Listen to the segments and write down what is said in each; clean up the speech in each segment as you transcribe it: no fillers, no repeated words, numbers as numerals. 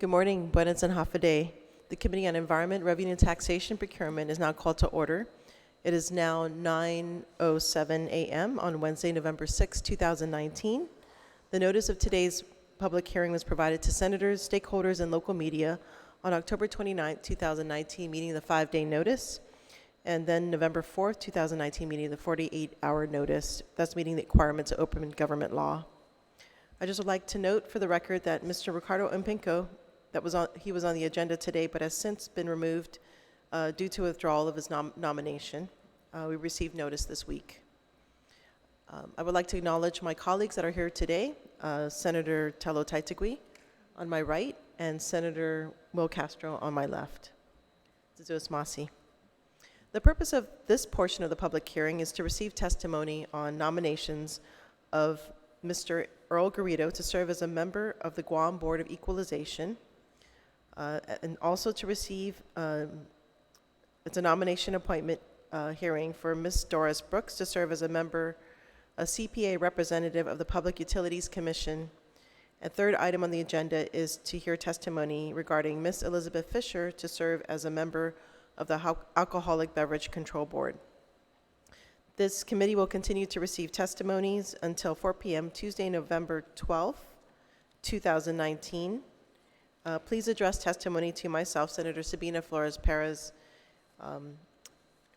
Good morning, buenas and half a day. The Committee on Environment, Revenue and Taxation Procurement is now called to order. It is now 9:07 a.m. on Wednesday, November 6, 2019. The notice of today's public hearing was provided to senators, stakeholders, and local media on October 29, 2019, meeting the 5-day notice, and then November 4th, 2019, meeting the 48-hour notice, thus meeting the requirements of open government law. I just would like to note for the record that Mr. Ricardo Impinko, he was on the agenda today, but has since been removed due to withdrawal of his nomination. We received notice this week. I would like to acknowledge my colleagues that are here today, Senator Tello Taitigui on my right, and Senator Will Castro on my left. Zizus Masi. The purpose of this portion of the public hearing is to receive testimony on nominations of Mr. Earl Garrido to serve as a member of the Guam Board of Equalization, and also to receive, it's a nomination appointment hearing for Ms. Doris Brooks to serve as a CPA representative of the Public Utilities Commission. And third item on the agenda is to hear testimony regarding Ms. Elizabeth Fisher to serve as a member of the Alcoholic Beverage Control Board. This committee will continue to receive testimonies until 4 p.m. Tuesday, November 12th, 2019. Please address testimony to myself, Senator Sabina Perez,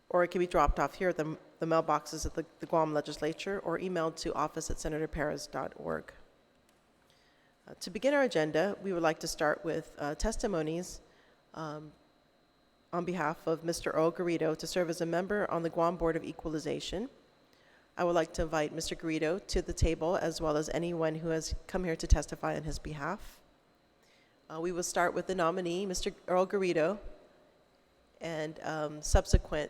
or it can be dropped off here at the mailboxes at the Guam Legislature or emailed to office@senatorperez.org. To begin our agenda, we would like to start with testimonies on behalf of Mr. Earl Garrido to serve as a member on the Guam Board of Equalization. I would like to invite Mr. Garrido to the table, as well as anyone who has come here to testify on his behalf. We will start with the nominee, Mr. Earl Garrido, and subsequent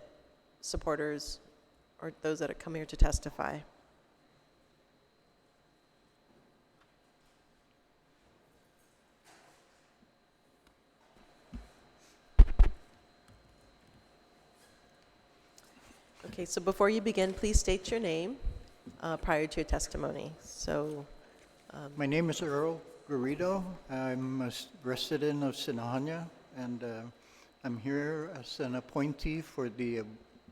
supporters or those that have come here to testify. Okay, so before you begin, please state your name prior to your testimony. So, my name is Earl Garrido. I'm a resident of Sinahanya, and I'm here as an appointee for the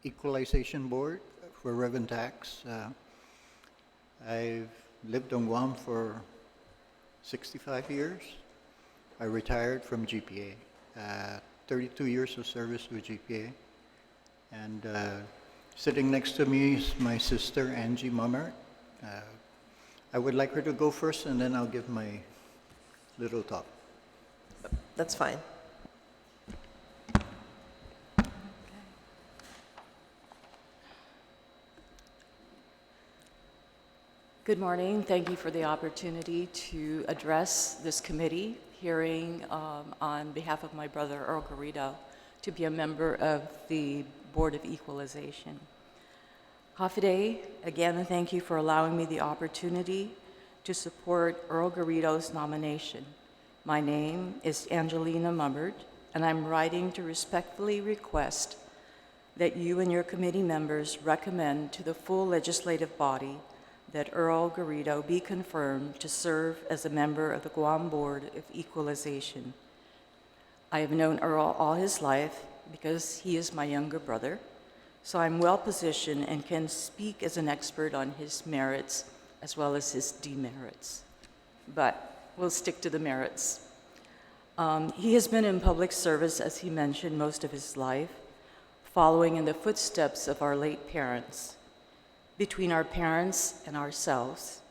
Equalization Board for Rev and Tax. I've lived on Guam for 65 years. I retired from GPA. 32 years of service with GPA. And sitting next to me is my sister, Angie Mummer. I would like her to go first, and then I'll give my little talk. That's fine. Good morning. Thank you for the opportunity to address this committee hearing on behalf of my brother, Earl Garrido, to be a member of the Board of Equalization. Hafiday, again, thank you for allowing me the opportunity to support Earl Garrido's nomination. My name is Angelina Mummert, and I'm writing to respectfully request that you and your committee members recommend to the full legislative body that Earl Garrido be confirmed to serve as a member of the Guam Board of Equalization. I have known Earl all his life because he is my younger brother, so I'm well positioned and can speak as an expert on his merits as well as his demerits. But we'll stick to the merits. He has been in public service, as he mentioned, most of his life, following in the footsteps of our late parents. Between our parents and ourselves,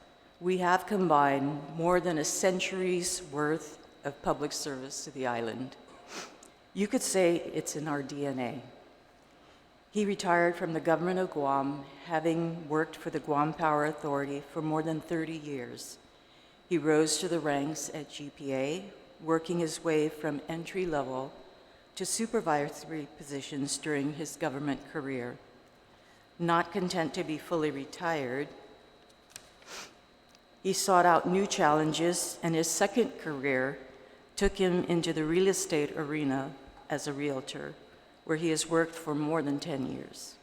we have combined more than a century's worth of public service to the island. You could say it's in our DNA. He retired from the government of Guam, having worked for the Guam Power Authority for more than 30 years. He rose to the ranks at GPA, working his way from entry level to supervisory positions during his government career. Not content to be fully retired, he sought out new challenges, and his second career took him into the real estate arena as a realtor, where he has worked for more than 10 years.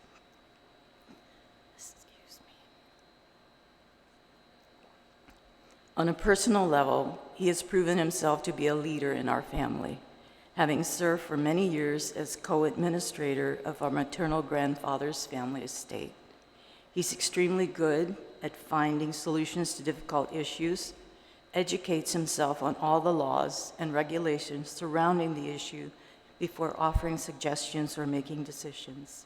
On a personal level, he has proven himself to be a leader in our family, having served for many years as co-administrator of our maternal grandfather's family estate. He's extremely good at finding solutions to difficult issues, educates himself on all the laws and regulations surrounding the issue before offering suggestions or making decisions.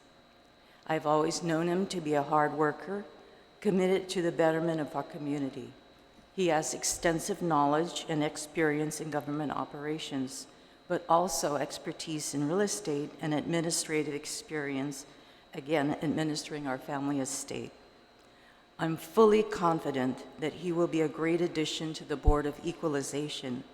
I've always known him to be a hard worker, committed to the betterment of our community. He has extensive knowledge and experience in government operations, but also expertise in real estate and administrative experience, again, administering our family estate. I'm fully confident that he will be a great addition to the Board of Equalization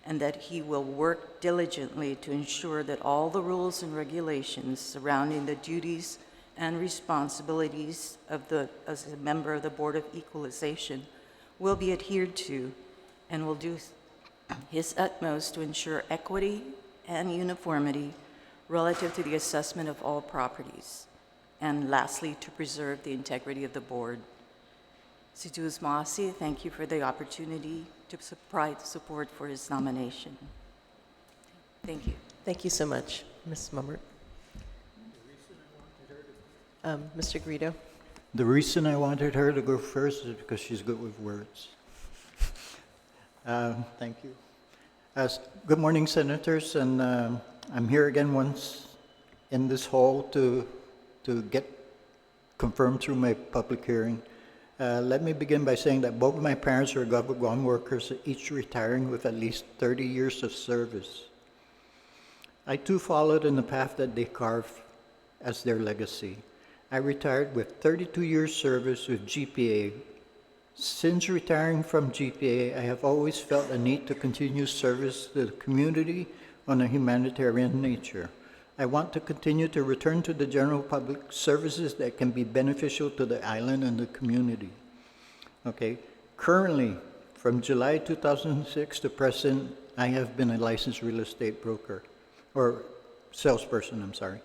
and that he will work diligently to ensure that all the rules and regulations surrounding the duties and responsibilities as a member of the Board of Equalization will be adhered to and will do his utmost to ensure equity and uniformity relative to the assessment of all properties, and lastly, to preserve the integrity of the board. Situus Maasi, thank you for the opportunity to provide support for his nomination. Thank you. Thank you so much, Ms. Mummert. Mr. Garrido. The reason I wanted her to go first is because she's good with words. Thank you. Good morning, Senators, and I'm here again once in this hall to get confirmed through my public hearing. Let me begin by saying that both my parents are Guam workers, each retiring with at least 30 years of service. I too followed in the path that they carved as their legacy. I retired with 32 years service with GPA. Since retiring from GPA, I have always felt a need to continue service to the community on a humanitarian nature. I want to continue to return to the general public services that can be beneficial to the island and the community. Okay, currently, from July 2006 to present, I have been a licensed real estate broker, or salesperson, I'm sorry.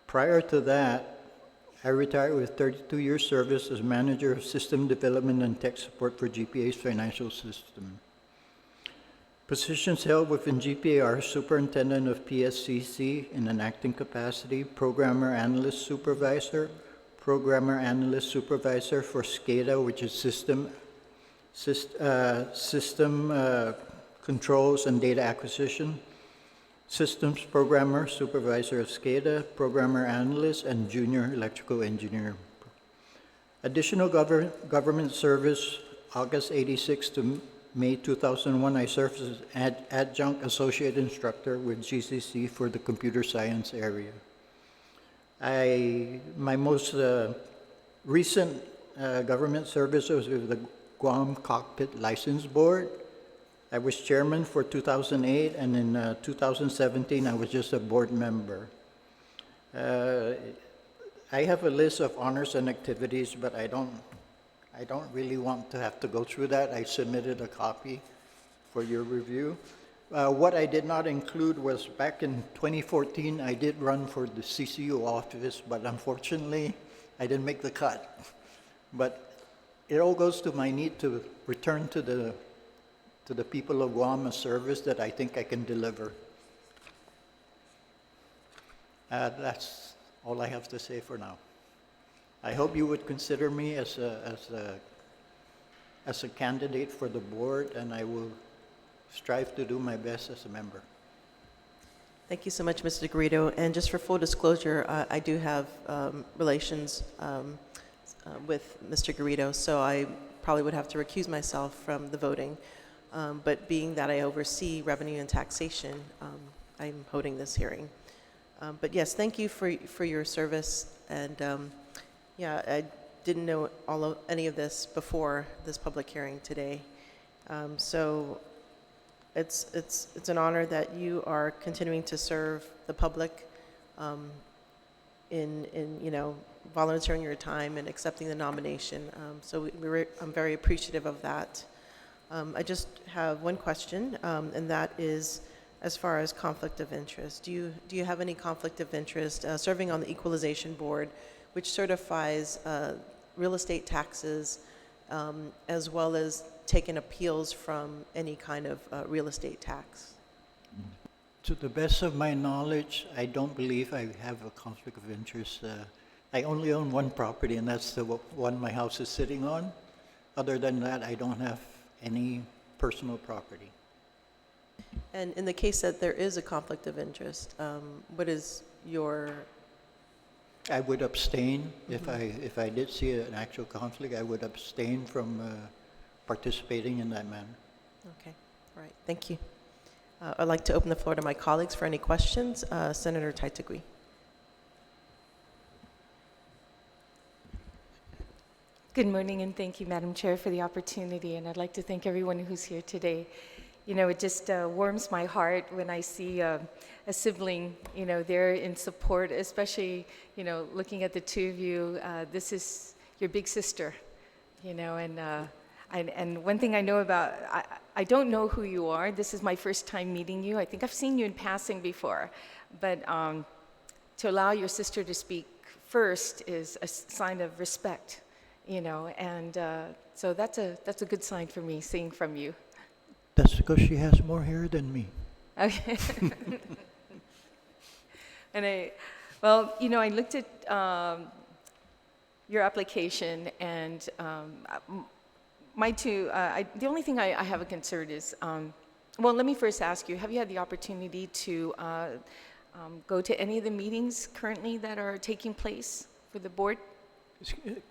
Prior to that, I retired with 32 years service as manager of system development and tech support for GPA's financial system. Positions held within GPA are Superintendent of PSCC in an acting capacity, Programmer Analyst Supervisor, Programmer Analyst Supervisor for SCADA, which is System Controls and Data Acquisition, Systems Programmer, Supervisor of SCADA, Programmer Analyst, and Junior Electrical Engineer. Additional government service, August 86 to May 2001, I served as Adjunct Associate Instructor with GCC for the Computer Science area. My most recent government service was with the Guam Cockpit License Board. I was chairman for 2008, and in 2017, I was just a board member. I have a list of honors and activities, but I don't really want to have to go through that. I submitted a copy for your review. What I did not include was back in 2014, I did run for the CCU office, but unfortunately, I didn't make the cut. But it all goes to my need to return to the people of Guam a service that I think I can deliver. That's all I have to say for now. I hope you would consider me as a candidate for the board, and I will strive to do my best as a member. Thank you so much, Mr. Garrido. And just for full disclosure, I do have relations with Mr. Garrido, so I probably would have to recuse myself from the voting. But being that I oversee revenue and taxation, I'm holding this hearing. But yes, thank you for your service. And yeah, I didn't know any of this before this public hearing today. So it's an honor that you are continuing to serve the public in volunteering your time and accepting the nomination. So I'm very appreciative of that. I just have one question, and that is as far as conflict of interest. Do you have any conflict of interest serving on the Equalization Board, which certifies real estate taxes as well as taken appeals from any kind of real estate tax? To the best of my knowledge, I don't believe I have a conflict of interest. I only own one property, and that's the one my house is sitting on. Other than that, I don't have any personal property. And in the case that there is a conflict of interest, what is your, I would abstain. If I did see an actual conflict, I would abstain from participating in that manner. okay, all right, thank you. I'd like to open the floor to my colleagues for any questions. Senator Taitigui. Good morning, and thank you, Madam Chair, for the opportunity. And I'd like to thank everyone who's here today. You know, it just warms my heart when I see a sibling, you know, there in support, especially, you know, looking at the two of you. This is your big sister, you know, and one thing I know about, I don't know who you are. This is my first time meeting you. I think I've seen you in passing before, but to allow your sister to speak first is a sign of respect, you know, and so that's a good sign for me, seeing from you. That's because she has more hair than me. Okay. Well, you know, I looked at your application, and the only thing I have a concern is, well, let me first ask you, have you had the opportunity to go to any of the meetings currently that are taking place for the board?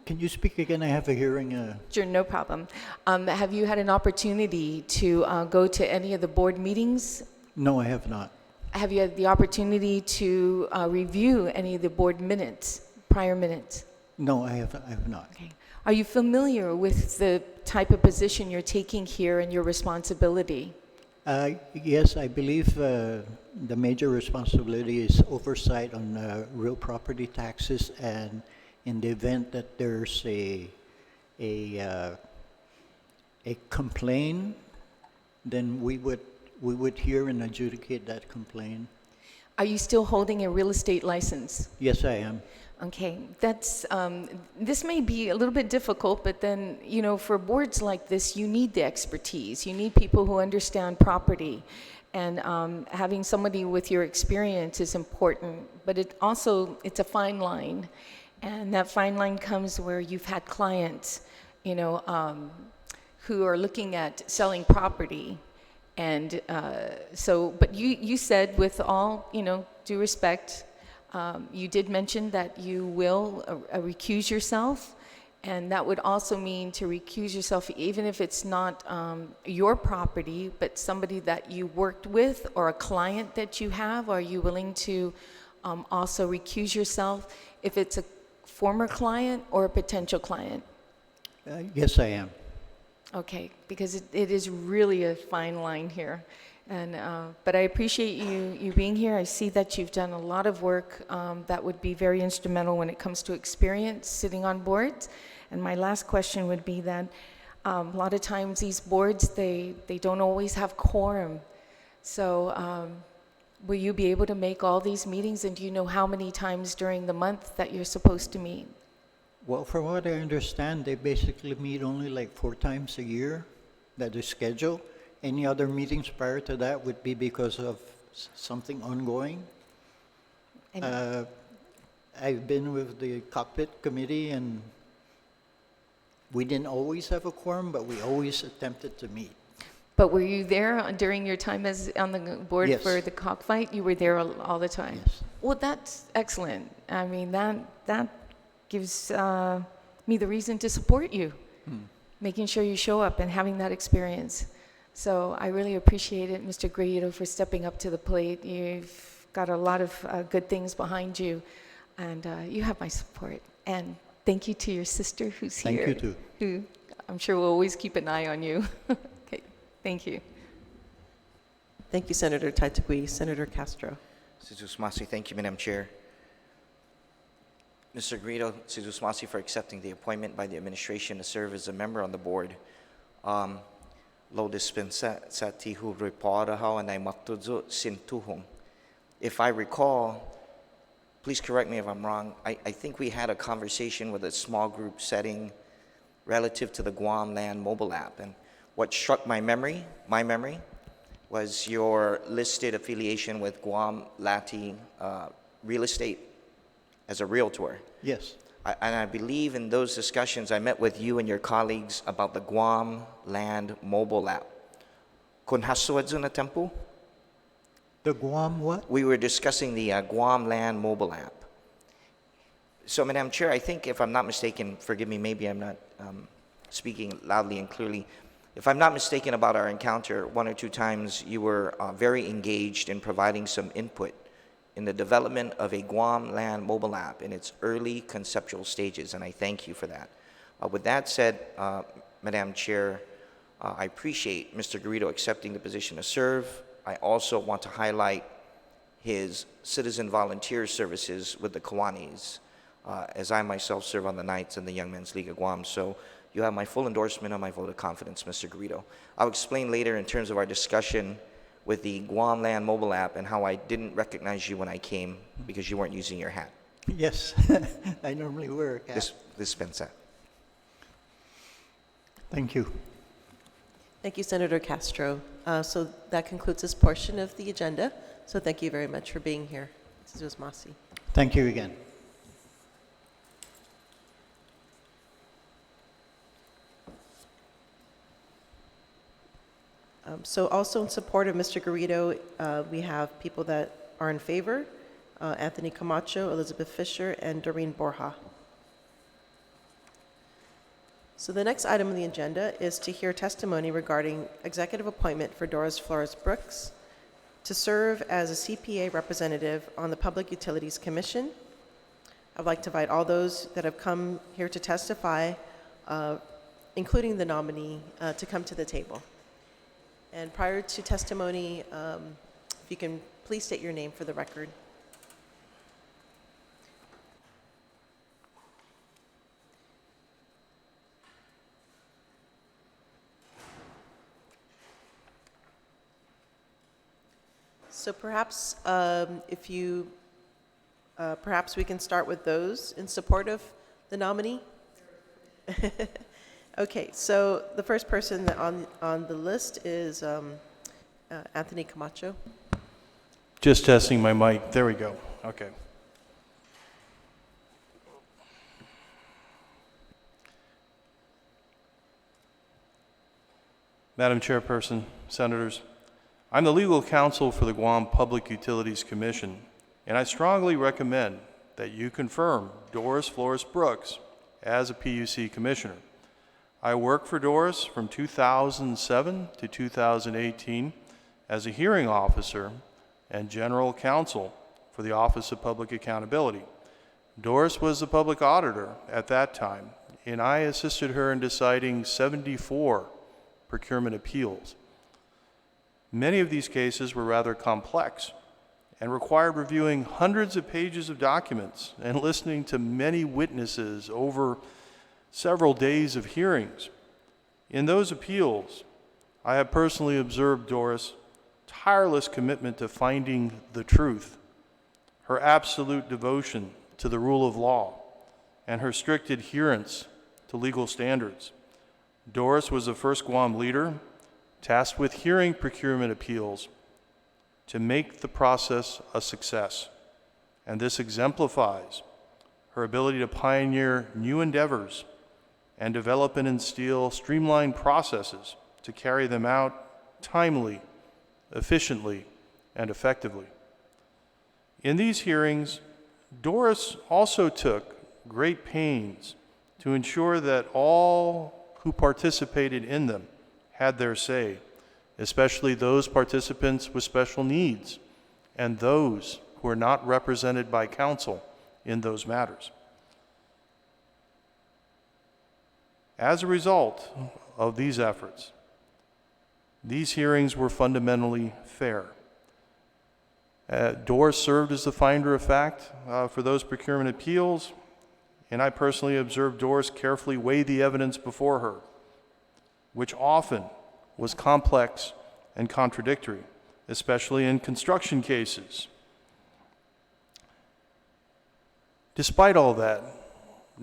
Can you speak again? I have a hearing. Sure, no problem. Have you had an opportunity to go to any of the board meetings? No, I have not. Have you had the opportunity to review any of the board minutes, prior minutes? No, I have not. Okay. Are you familiar with the type of position you're taking here and your responsibility? Yes, I believe the major responsibility is oversight on real property taxes, and in the event that there's a complaint, then we would hear and adjudicate that complaint. Are you still holding a real estate license? Yes, I am. Okay, that's, this may be a little bit difficult, but then, you know, for boards like this, you need the expertise. You need people who understand property. And having somebody with your experience is important, but it's a fine line. And that fine line comes where you've had clients, you know, who are looking at selling property. And but you said, with all, you know, due respect, you did mention that you will recuse yourself, and that would also mean to recuse yourself even if it's not your property, but somebody that you worked with or a client that you have. Are you willing to also recuse yourself if it's a former client or a potential client? Yes, I am. Okay, because it is really a fine line here. And, but I appreciate you being here. I see that you've done a lot of work that would be very instrumental when it comes to experience sitting on boards. And my last question would be that a lot of times these boards, they don't always have quorum. So will you be able to make all these meetings? And do you know how many times during the month that you're supposed to meet? Well, from what I understand, they basically meet only like 4 times a year that is scheduled. Any other meetings prior to that would be because of something ongoing. I've been with the cockpit committee, and we didn't always have a quorum, but we always attempted to meet. But were you there during your time as on the board Yes. for the cockfight? You were there all the time? Yes. Well, that's excellent. I mean, that gives me the reason to support you, making sure you show up and having that experience. So I really appreciate it, Mr. Guerrero, for stepping up to the plate. You've got a lot of good things behind you, and you have my support. And thank you to your sister who's here. Thank you, too. Who I'm sure will always keep an eye on you. Okay, thank you. Thank you, Senator Taitigui. Senator Castro. Jesus Masi, thank you, Madam Chair. Mr. Guido Jesus Masi, for accepting the appointment by the administration to serve as a member on the board. Lo dispensa sa tihu reporta how and I maktuzo sintuhum. If I recall, please correct me if I'm wrong, I think we had a conversation with a small group setting relative to the Guam Land mobile app. And what struck my memory, was your listed affiliation with Guam Lati Real Estate as a realtor. Yes. And I believe in those discussions, I met with you and your colleagues about the Guam Land mobile app. Kun hasuadzu na tempo? The Guam what? We were discussing the Guam Land mobile app. So, Madam Chair, I think if I'm not mistaken, forgive me, maybe I'm not speaking loudly and clearly. If I'm not mistaken about our encounter, one or two times you were very engaged in providing some input in the development of a Guam Land mobile app in its early conceptual stages, and I thank you for that. With that said, Madam Chair, I appreciate Mr. Garrido accepting the position to serve. I also want to highlight his citizen volunteer services with the Kiwanis, as I myself serve on the Knights and the Young Men's League of Guam. So you have my full endorsement on my vote of confidence, Mr. Garrido. I'll explain later in terms of our discussion with the Guam Land mobile app and how I didn't recognize you when I came because you weren't using your hat. Yes, I normally wear a cap. Dispensa. Thank you. Thank you, Senator Castro. So that concludes this portion of the agenda. So thank you very much for being here. Mrs. Usmasi. Thank you again. So also in support of Mr. Garrido, we have people that are in favor, Anthony Camacho, Elizabeth Fisher, and Doreen Borja. So the next item on the agenda is to hear testimony regarding executive appointment for Doris Flores Brooks to serve as a CPA representative on the Public Utilities Commission. I'd like to invite all those that have come here to testify, including the nominee, to come to the table. And prior to testimony, if you can please state your name for the record. So perhaps perhaps we can start with those in support of the nominee. Okay, so the first person on the list is Anthony Camacho. Just testing my mic. There we go. Okay. Madam Chairperson, Senators, I'm the legal counsel for the Guam Public Utilities Commission, and I strongly recommend that you confirm Doris Flores Brooks as a PUC Commissioner. I worked for Doris from 2007 to 2018 as a hearing officer and general counsel for the Office of Public Accountability. Doris was the public auditor at that time, and I assisted her in deciding 74 procurement appeals. Many of these cases were rather complex and required reviewing hundreds of pages of documents and listening to many witnesses over several days of hearings. In those appeals, I have personally observed Doris' tireless commitment to finding the truth, her absolute devotion to the rule of law, and her strict adherence to legal standards. Doris was the first Guam leader tasked with hearing procurement appeals to make the process a success, and this exemplifies her ability to pioneer new endeavors and develop and instill streamlined processes to carry them out timely, efficiently, and effectively. In these hearings, Doris also took great pains to ensure that all who participated in them had their say, especially those participants with special needs and those who are not represented by counsel in those matters. As a result of these efforts, these hearings were fundamentally fair. Doris served as the finder of fact for those procurement appeals, and I personally observed Doris carefully weigh the evidence before her, which often was complex and contradictory, especially in construction cases. Despite all that,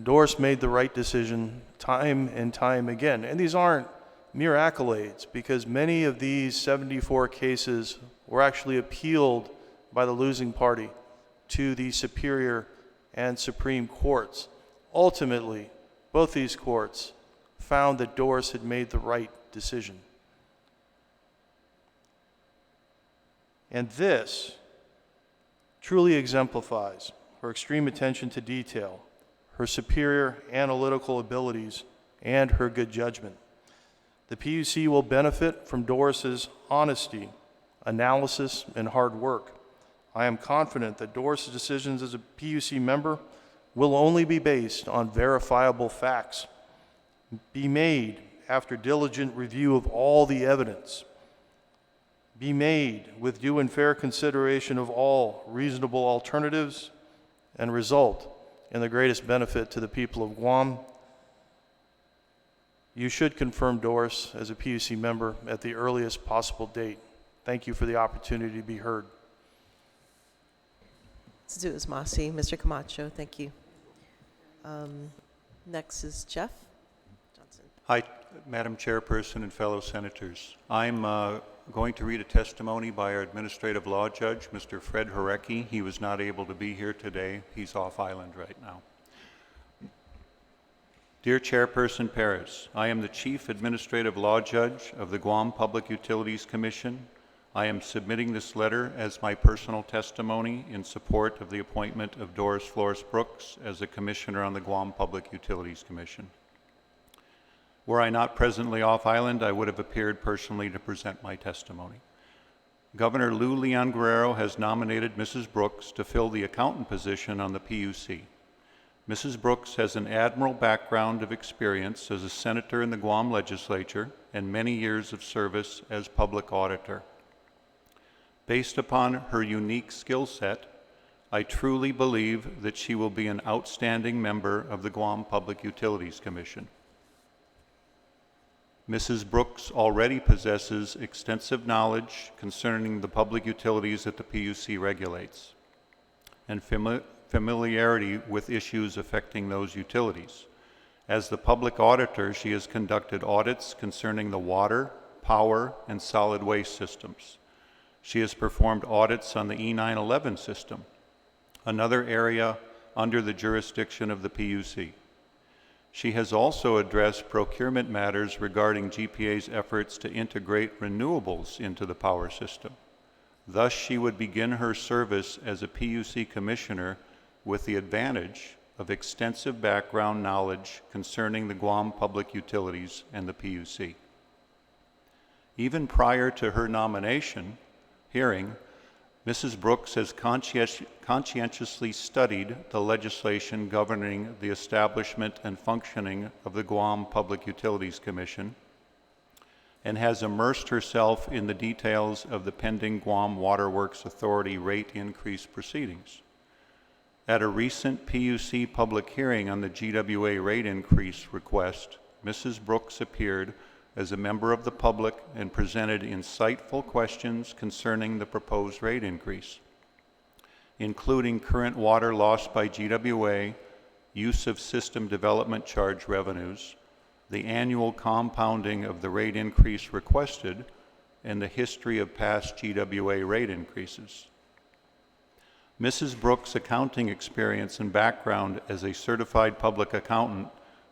Doris made the right decision time and time again. And these aren't mere accolades, because many of these 74 cases were actually appealed by the losing party to the Superior and Supreme Courts. Ultimately, both these courts found that Doris had made the right decision. And this truly exemplifies her extreme attention to detail, her superior analytical abilities, and her good judgment. The PUC will benefit from Doris's honesty, analysis, and hard work. I am confident that Doris's decisions as a PUC member will only be based on verifiable facts, be made after diligent review of all the evidence, be made with due and fair consideration of all reasonable alternatives, and result in the greatest benefit to the people of Guam. You should confirm Doris as a PUC member at the earliest possible date. Thank you for the opportunity to be heard. Let's do this, Masi. Mr. Camacho, thank you. Next is Jeff Johnson. Hi, Madam Chairperson and fellow senators. I'm going to read a testimony by our Administrative Law Judge, Mr. Fred Harecki. He was not able to be here today. He's off island right now. Dear Chairperson Perez, I am the Chief Administrative Law Judge of the Guam Public Utilities Commission. I am submitting this letter as my personal testimony in support of the appointment of Doris Flores Brooks as a Commissioner on the Guam Public Utilities Commission. Were I not presently off island, I would have appeared personally to present my testimony. Governor Lou Leon Guerrero has nominated Mrs. Brooks to fill the accountant position on the PUC. Mrs. Brooks has an admirable background of experience as a senator in the Guam legislature and many years of service as public auditor. Based upon her unique skill set, I truly believe that she will be an outstanding member of the Guam Public Utilities Commission. Mrs. Brooks already possesses extensive knowledge concerning the public utilities that the PUC regulates and familiarity with issues affecting those utilities. As the public auditor, she has conducted audits concerning the water, power, and solid waste systems. She has performed audits on the E911 system, another area under the jurisdiction of the PUC. She has also addressed procurement matters regarding GPA's efforts to integrate renewables into the power system. Thus, she would begin her service as a PUC commissioner with the advantage of extensive background knowledge concerning the Guam public utilities and the PUC. Even prior to her nomination hearing, Mrs. Brooks has conscientiously studied the legislation governing the establishment and functioning of the Guam Public Utilities Commission and has immersed herself in the details of the pending Guam Waterworks Authority rate increase proceedings. At a recent PUC public hearing on the GWA rate increase request, Mrs. Brooks appeared as a member of the public and presented insightful questions concerning the proposed rate increase, including current water lost by GWA, use of system development charge revenues, the annual compounding of the rate increase requested, and the history of past GWA rate increases. Mrs. Brooks' accounting experience and background as a certified public accountant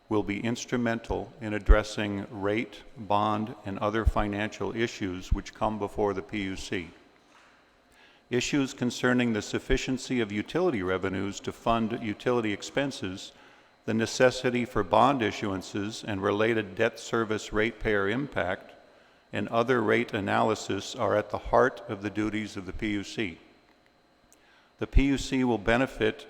will be instrumental in addressing rate, bond, and other financial issues which come before the PUC. Issues concerning the sufficiency of utility revenues to fund utility expenses, the necessity for bond issuances and related debt service ratepayer impact, and other rate analysis are at the heart of the duties of the PUC. The PUC will benefit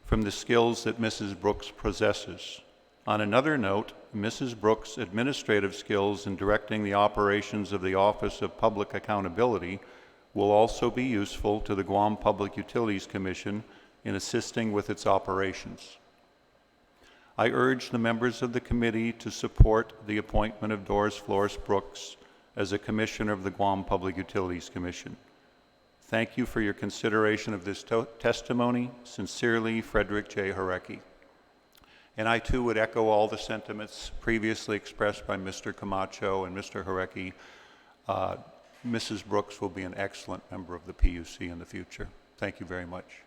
from the skills that Mrs. Brooks possesses. On another note, Mrs. Brooks' administrative skills in directing the operations of the Office of Public Accountability will also be useful to the Guam Public Utilities Commission in assisting with its operations. I urge the members of the committee to support the appointment of Doris Flores Brooks as a Commissioner of the Guam Public Utilities Commission. Thank you for your consideration of this testimony. Sincerely, Frederick J. Harecki. And I too would echo all the sentiments previously expressed by Mr. Camacho and Mr. Jarecki. Mrs. Brooks will be an excellent member of the PUC in the future. Thank you very much.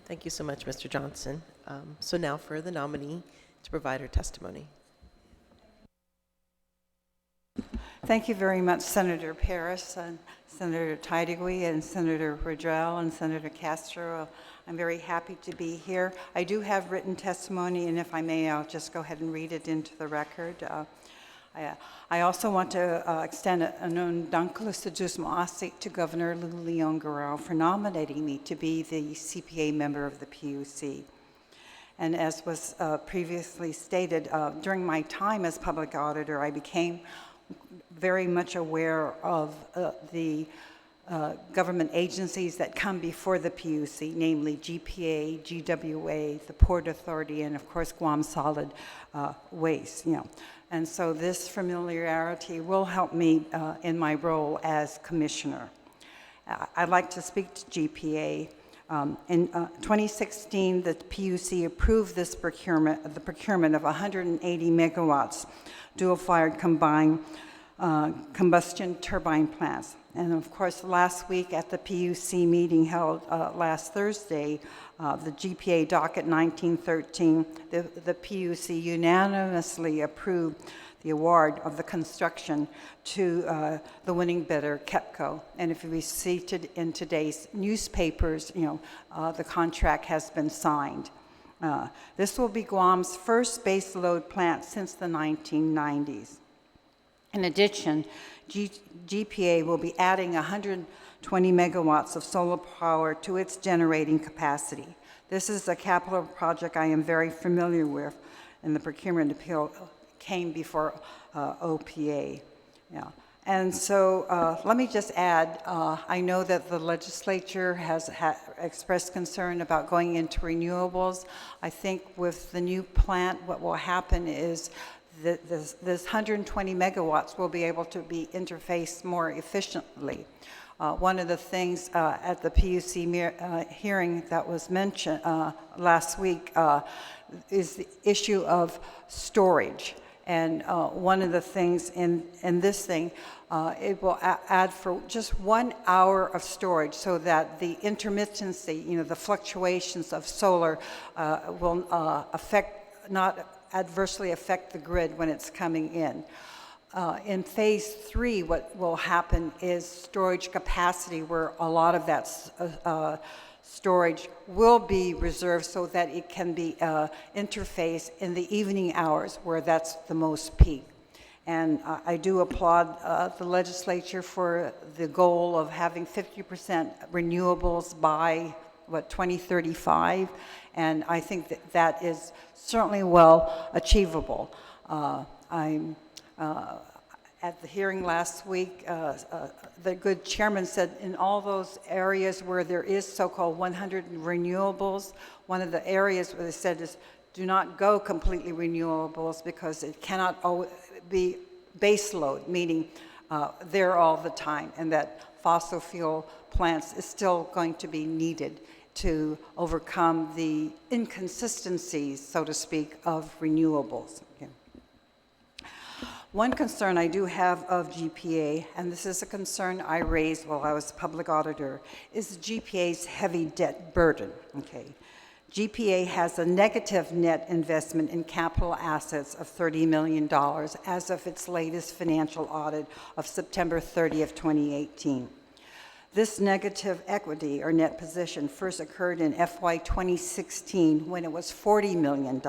Thank you so much, Mr. Johnson. So now for the nominee to provide her testimony. Thank you very much, Senator Perez, and Senator Teidigui, and Senator Redrell, and Senator Castro. I'm very happy to be here. I do have written testimony, and if I may, I'll just go ahead and read it into the record. I also want to extend an undanklusajusmoasi to Governor Leon Guerrero for nominating me to be the CPA member of the PUC. And as was previously stated, during my time as public auditor, I became very much aware of the government agencies that come before the PUC, namely GPA, GWA, the Port Authority, and of course Guam Solid Waste. And so this familiarity will help me in my role as commissioner. I'd like to speak to GPA. In 2016, the PUC approved the procurement of 180 megawatts dual-fired combined combustion turbine plants. And of course, last week at the PUC meeting held last Thursday, the GPA docket 1913, the PUC unanimously approved the award of the construction to the winning bidder, KEPCO. And if you see in today's newspapers, the contract has been signed. This will be Guam's first baseload plant since the 1990s. In addition, GPA will be adding 120 megawatts of solar power to its generating capacity. This is a capital project I am very familiar with, and the procurement appeal came before OPA. And so let me just add, I know that the legislature has expressed concern about going into renewables. I think with the new plant, what will happen is this 120 megawatts will be able to be interfaced more efficiently. One of the things at the PUC hearing that was mentioned last week is the issue of storage. And one of the things in this thing, it will add for just 1 hour of storage so that the intermittency, the fluctuations of solar will not adversely affect the grid when it's coming in. In phase 3, what will happen is storage capacity, where a lot of that storage will be reserved so that it can be interfaced in the evening hours where that's the most peak. And I do applaud the legislature for the goal of having 50% renewables by 2035, and I think that is certainly well achievable. I'm at the hearing last week, the good chairman said in all those areas where there is so-called 100 renewables, one of the areas where they said is do not go completely renewables because it cannot be base load, meaning there all the time, and that fossil fuel plants is still going to be needed to overcome the inconsistencies, so to speak, of renewables. Okay. One concern I do have of GPA, and this is a concern I raised while I was public auditor, is GPA's heavy debt burden. Okay. GPA has a negative net investment in capital assets of $30 million as of its latest financial audit of September 30th, 2018. This negative equity or net position first occurred in FY 2016 when it was $40 million.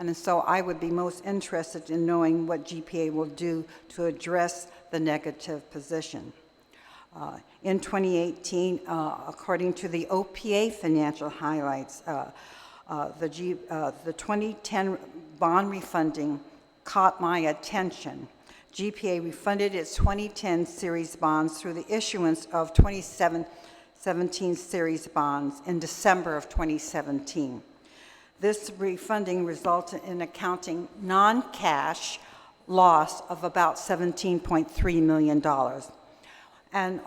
And so I would be most interested in knowing what GPA will do to address the negative position. In 2018, according to the OPA financial highlights, the 2010 bond refunding caught my attention. GPA refunded its 2010 series bonds through the issuance of 2017 series bonds in December of 2017. This refunding resulted in accounting non-cash loss of about $17.3 million. And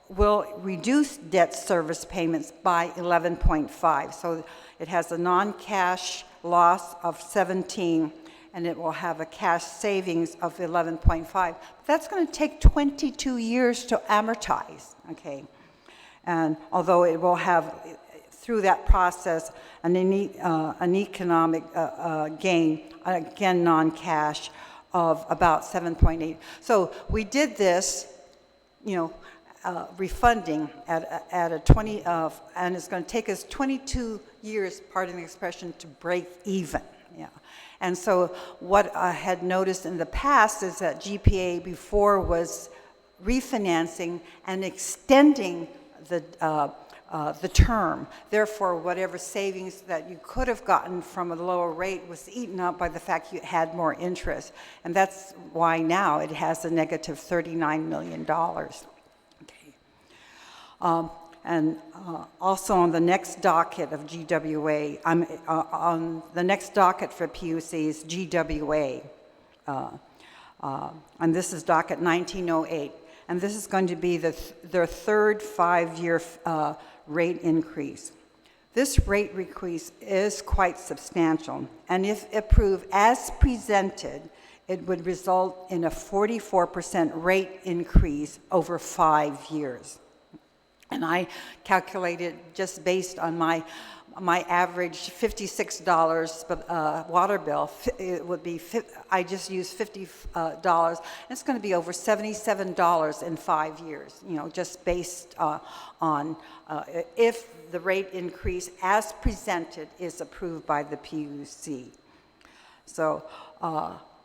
will reduce debt service payments by 11.5. So it has a non-cash loss of 17, and it will have a cash savings of 11.5. But that's going to take 22 years to amortize, okay? And although it will have, through that process, an economic gain, again non-cash, of about 7.8. So we did this, refunding at a 20, and it's going to take us 22 years, pardon the expression, to break even. Yeah. And so what I had noticed in the past is that GPA before was refinancing and extending the term. Therefore, whatever savings that you could have gotten from a lower rate was eaten up by the fact you had more interest. And that's why now it has a negative $39 million. And also on the next docket of GWA, on the next docket for PUC is GWA. And this is docket 1908. And this is going to be their third 5-year rate increase. This rate increase is quite substantial. And if approved as presented, it would result in a 44% rate increase over 5 years. And I calculated just based on my average $56 water bill, it would be, I just used $50. It's going to be over $77 in 5 years, just based on if the rate increase as presented is approved by the PUC. So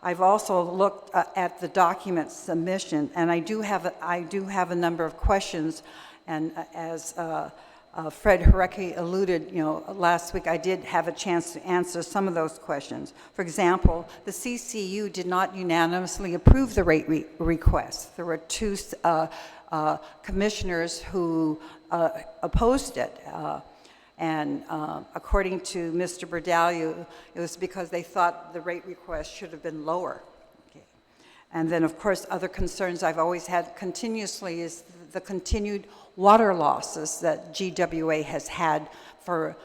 I've also looked at the document submission, and I do have a number of questions. And as Fred Hurecki alluded, last week I did have a chance to answer some of those questions. For example, the CCU did not unanimously approve the rate request. There were 2 commissioners who opposed it. And according to Mr. Berdaliu, it was because they thought the rate request should have been lower. Okay. And then, of course, other concerns I've always had continuously is the continued water losses that GWA has had for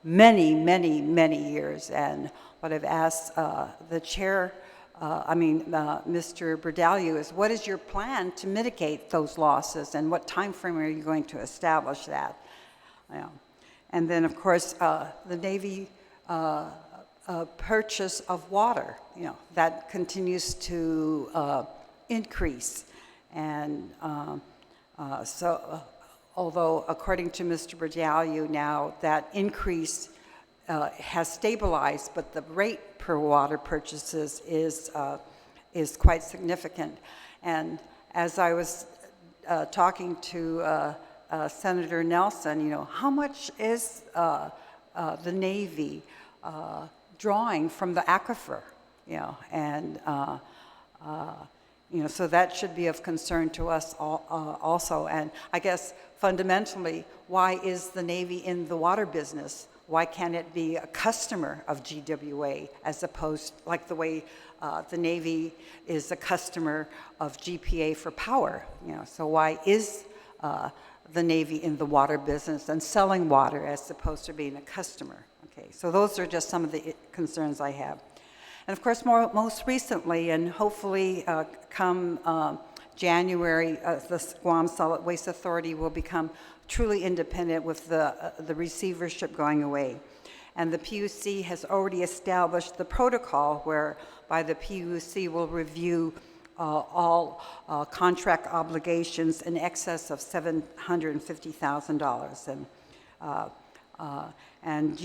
many, many, many years. And what I've asked the chair, Mr. Berdaliu, is what is your plan to mitigate those losses, and what time frame are you going to establish that? And then, of course, the Navy purchase of water, that continues to increase. And although according to Mr. Berdaliu now, that increase has stabilized, but the rate per water purchases is quite significant. And as I was talking to Senator Nelson, how much is the Navy drawing from the aquifer? So that should be of concern to us also. And I guess fundamentally, why is the Navy in the water business? Why can't it be a customer of GWA as opposed like the way the Navy is a customer of GPA for power? So why is the Navy in the water business and selling water as opposed to being a customer? Okay, so those are just some of the concerns I have. And of course, most recently, and hopefully come January, the Guam Solid Waste Authority will become truly independent with the receivership going away. And the PUC has already established the protocol whereby the PUC will review all contract obligations in excess of $750,000. And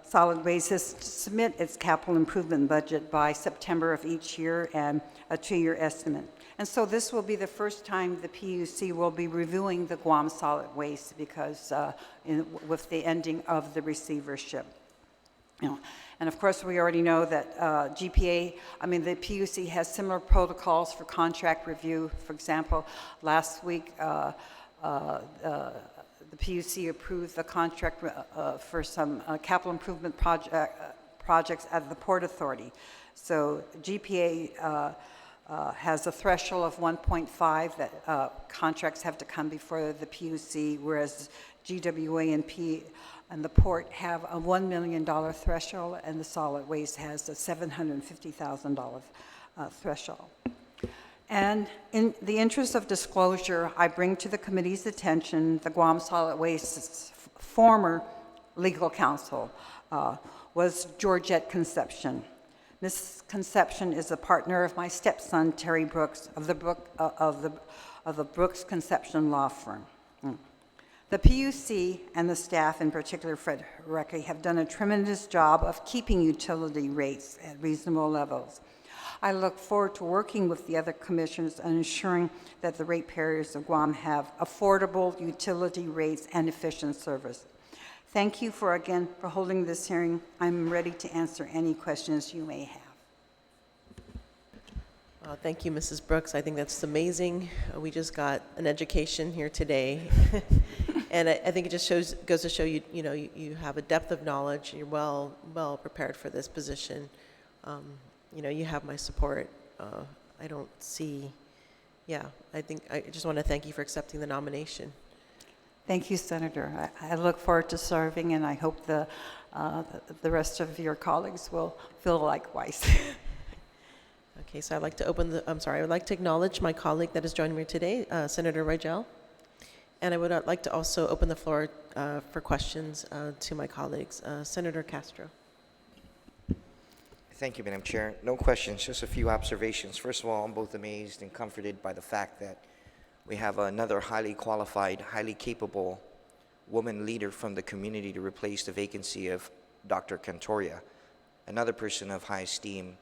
Solid Waste is to submit its capital improvement budget by September of each year and a 2-year estimate. And so this will be the first time the PUC will be reviewing the Guam Solid Waste because with the ending of the receivership. And of course, we already know that GPA, the PUC has similar protocols for contract review. For example, last week, the PUC approved the contract for some capital improvement projects at the Port Authority. So GPA has a threshold of 1.5 that contracts have to come before the PUC, whereas GWA and the port have a $1 million threshold, and the solid waste has a $750,000 threshold. And in the interest of disclosure, I bring to the committee's attention the Guam Solid Waste's former legal counsel was Georgette Conception. Ms. Conception is a partner of my stepson, Terry Brooks, of the Brooks Conception Law Firm. The PUC and the staff, in particular Fred Recke, have done a tremendous job of keeping utility rates at reasonable levels. I look forward to working with the other commissioners and ensuring that the ratepayers of Guam have affordable utility rates and efficient service. Thank you again for holding this hearing. I'm ready to answer any questions you may have. Thank you, Mrs. Brooks. I think that's amazing. We just got an education here today. And I think it just goes to show you, you have a depth of knowledge. You're well prepared for this position. You have my support. I don't see, I just want to thank you for accepting the nomination. Thank you, Senator. I look forward to serving, and I hope the rest of your colleagues will feel likewise. Okay, so I'd like to acknowledge my colleague that is joining me today, Senator Rigel. And I would like to also open the floor for questions to my colleagues. Senator Castro. Thank you, Madam Chair. No questions, just a few observations. First of all, I'm both amazed and comforted by the fact that we have another highly qualified, highly capable woman leader from the community to replace the vacancy of Dr. Cantoria, another person of high esteem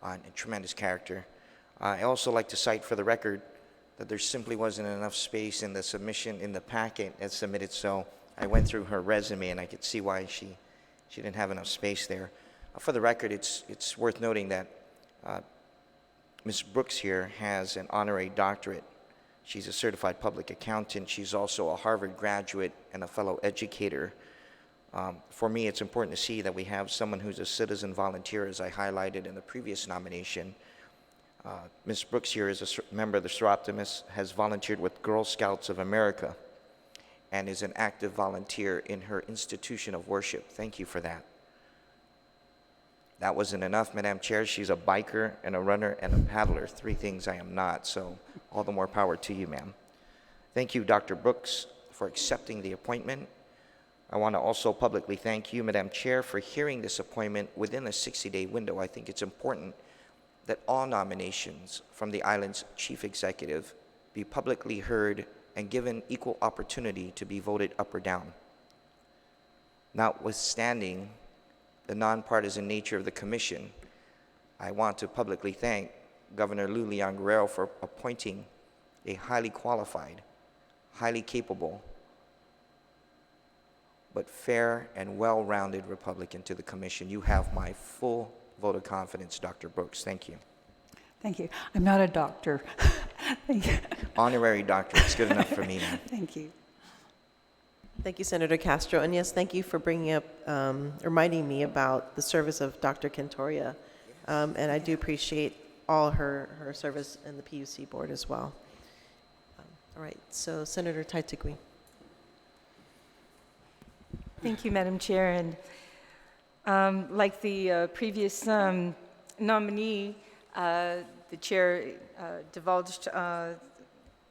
and tremendous character. I also like to cite for the record that there simply wasn't enough space in the submission in the packet as submitted, so I went through her resume and I could see why she didn't have enough space there. For the record, it's worth noting that Ms. Brooks here has an honorary doctorate. She's a certified public accountant. She's also a Harvard graduate and a fellow educator. For me, it's important to see that we have someone who's a citizen volunteer, as I highlighted in the previous nomination. Ms. Brooks here is a member of the Seroptimists, has volunteered with Girl Scouts of America, and is an active volunteer in her institution of worship. Thank you for that. That wasn't enough, Madam Chair. She's a biker and a runner and a paddler, 3 things I am not, so all the more power to you, ma'am. Thank you, Dr. Brooks, for accepting the appointment. I want to also publicly thank you, Madam Chair, for hearing this appointment within a 60-day window. I think it's important that all nominations from the island's chief executive be publicly heard and given equal opportunity to be voted up or down. Notwithstanding the nonpartisan nature of the commission, I want to publicly thank Governor Lou Leon Guerrero for appointing a highly qualified, highly capable, but fair and well-rounded Republican to the commission. You have my full vote of confidence, Dr. Brooks. Thank you. Thank you. I'm not a doctor. Thank you. Honorary doctor, it's good enough for me, ma'am. Thank you. Thank you, Senator Castro. And yes, thank you for bringing up, reminding me about the service of Dr. Cantoria. And I do appreciate all her service in the PUC board as well. All right, so Senator Taitigui. Thank you, Madam Chair. And like the previous nominee, the chair divulged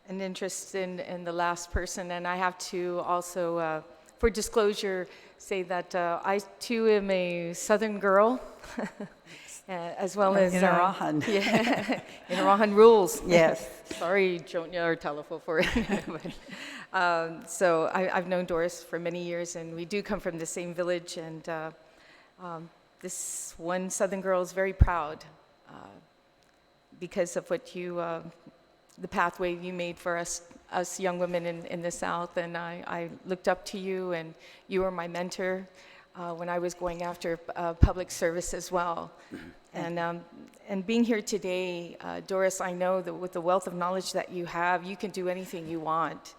an interest in the last person, and I have to also, for disclosure, say that I too am a Southern girl, as well as Inarahan. Yeah, Inarahan rules. Yes. Sorry, Jonya or Talafo for it. So I've known Doris for many years, and we do come from the same village, and this one Southern girl is very proud because of what you, the pathway you made for us young women in the South, and I looked up to you, and you were my mentor when I was going after public service as well. And being here today, Doris, I know that with the wealth of knowledge that you have, you can do anything you want.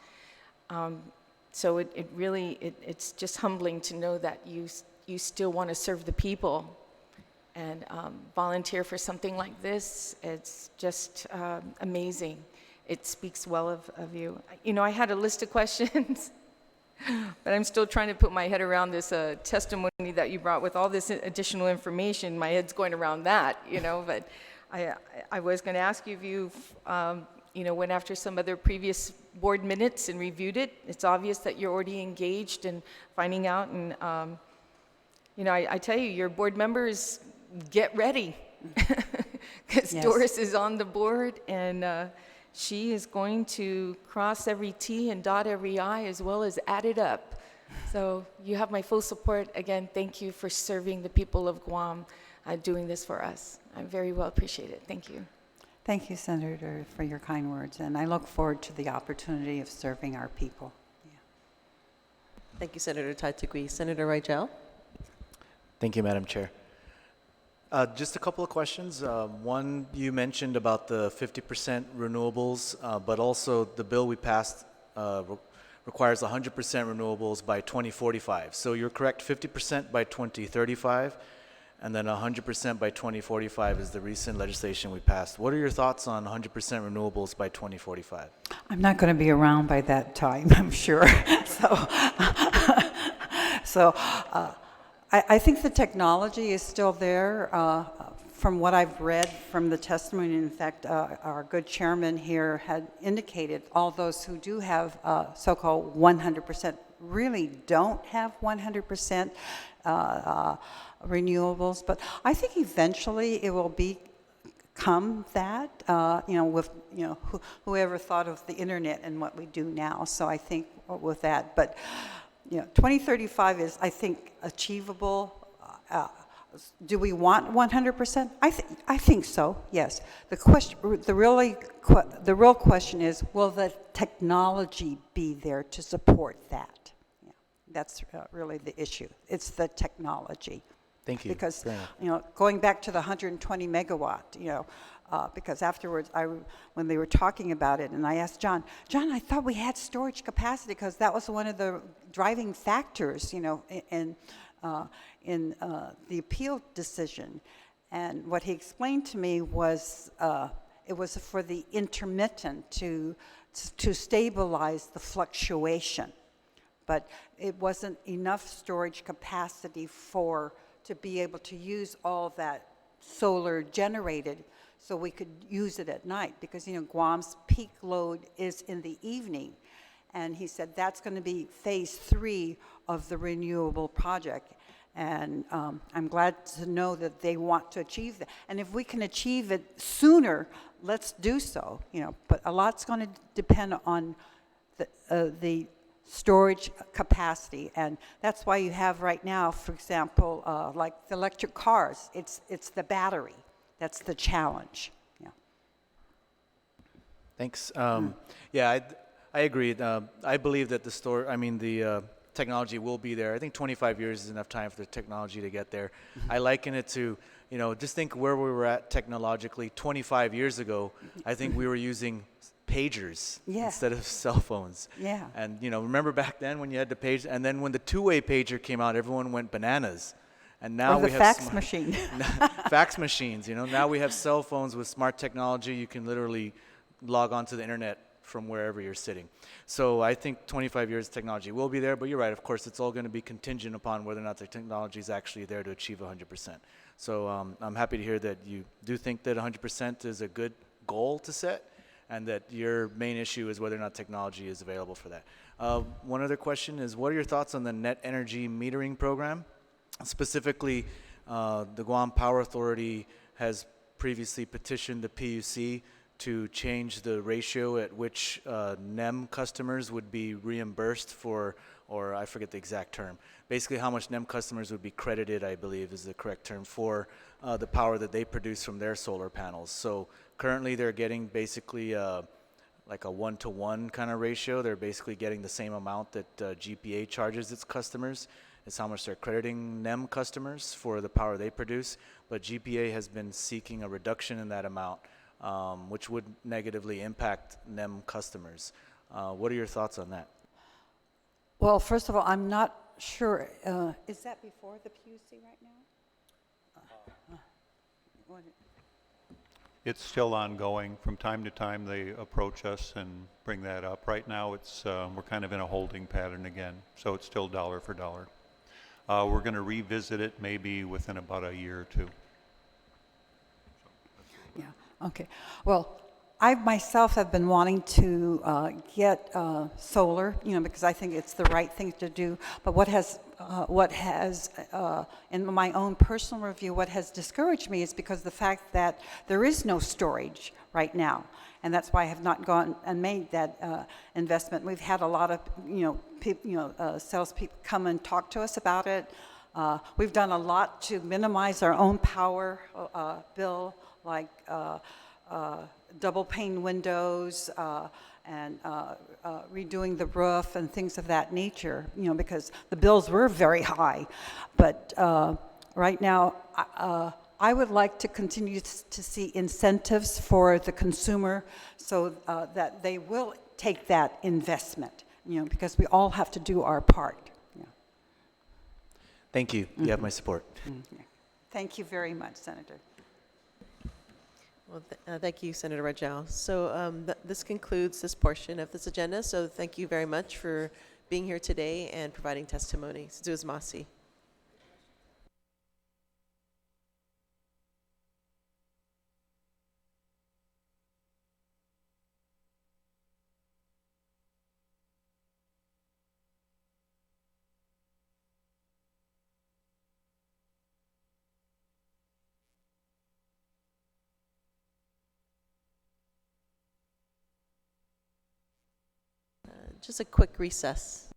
So it really, it's just humbling to know that you still want to serve the people and volunteer for something like this. It's just amazing. It speaks well of you. You know, I had a list of questions, but I'm still trying to put my head around this testimony that you brought with all this additional information. My head's going around that, you know, but I was going to ask you if you, you know, went after some other previous board minutes and reviewed it. It's obvious that you're already engaged in finding out, and, you know, I tell you, your board members, get ready, because Yes. Doris is on the board, and she is going to cross every T and dot every I, as well as add it up. So you have my full support. Again, thank you for serving the people of Guam, doing this for us. I very well appreciate it. Thank you. Thank you, Senator, for your kind words, and I look forward to the opportunity of serving our people. Thank you, Senator Taitigui. Senator Rigel? Thank you, Madam Chair. Just a couple of questions. One, you mentioned about the 50% renewables, but also the bill we passed requires 100% renewables by 2045. So you're correct, 50% by 2035, and then 100% by 2045 is the recent legislation we passed. What are your thoughts on 100% renewables by 2045? I'm not going to be around by that time, I'm sure. So I think the technology is still there. From what I've read from the testimony, in fact, our good chairman here had indicated all those who do have so-called 100% really don't have 100% renewables. But I think eventually it will become that, you know, with, you know, whoever thought of the internet and what we do now. So I think with that, but, you know, 2035 is, I think, achievable. Do we want 100%? I think so, yes. The real question is, will the technology be there to support that? Yeah, that's really the issue. It's the technology. Thank you. Because, Fair enough. you know, going back to the 120 megawatt, you know, because afterwards, when they were talking about it, and I asked John, I thought we had storage capacity, because that was one of the driving factors, you know, in the appeal decision. And what he explained to me was it was for the intermittent to stabilize the fluctuation. But it wasn't enough storage capacity to be able to use all that solar generated so we could use it at night, because, you know, Guam's peak load is in the evening. And he said that's going to be phase 3 of the renewable project. And I'm glad to know that they want to achieve that. And if we can achieve it sooner, let's do so. You know, but a lot's going to depend on the storage capacity, and that's why you have right now, for example, like the electric cars. It's the battery that's the challenge. Yeah. Thanks. Yeah, I agree. I believe that the technology will be there. I think 25 years is enough time for the technology to get there. I liken it to, you know, just think where we were at technologically 25 years ago. I think we were using pagers instead of cell phones. Yeah. And, you know, remember back then when you had the page, and then when the two-way pager came out, everyone went bananas. And now or the we have fax machine. fax machines, you know. Now we have cell phones with smart technology. You can literally log onto the internet from wherever you're sitting. So I think 25 years technology will be there, but you're right, of course, it's all going to be contingent upon whether or not the technology is actually there to achieve 100%. So I'm happy to hear that you do think that 100% is a good goal to set, and that your main issue is whether or not technology is available for that. One other question is, what are your thoughts on the net energy metering program? Specifically, the Guam Power Authority has previously petitioned the PUC to change the ratio at which NEM customers would be reimbursed for, or I forget the exact term, basically how much NEM customers would be credited, I believe is the correct term, for the power that they produce from their solar panels. So currently they're getting basically like a 1-to-1 kind of ratio. They're basically getting the same amount that GPA charges its customers. It's how much they're crediting NEM customers for the power they produce. But GPA has been seeking a reduction in that amount, which would negatively impact NEM customers. What are your thoughts on that? Well, first of all, I'm not sure. Is that before the PUC right now? what- It's still ongoing. From time to time, they approach us and bring that up. Right now, we're kind of in a holding pattern again, so it's still dollar for dollar. We're going to revisit it maybe within about a year or two. Yeah, okay. Well, I myself have been wanting to get solar, because I think it's the right thing to do. But in my own personal review, what has discouraged me is because the fact that there is no storage right now. And that's why I have not gone and made that investment. We've had a lot of, salespeople come and talk to us about it. We've done a lot to minimize our own power bill, like double pane windows and redoing the roof and things of that nature, because the bills were very high. But right now, I would like to continue to see incentives for the consumer so that they will take that investment, because we all have to do our part. Yeah. Thank you. You have my support. Yeah. Thank you very much, Senator. Well, thank you, Senator Rajal. So this concludes this portion of this agenda. So thank you very much for being here today and providing testimony. Suzu's Masi. Just a quick recess.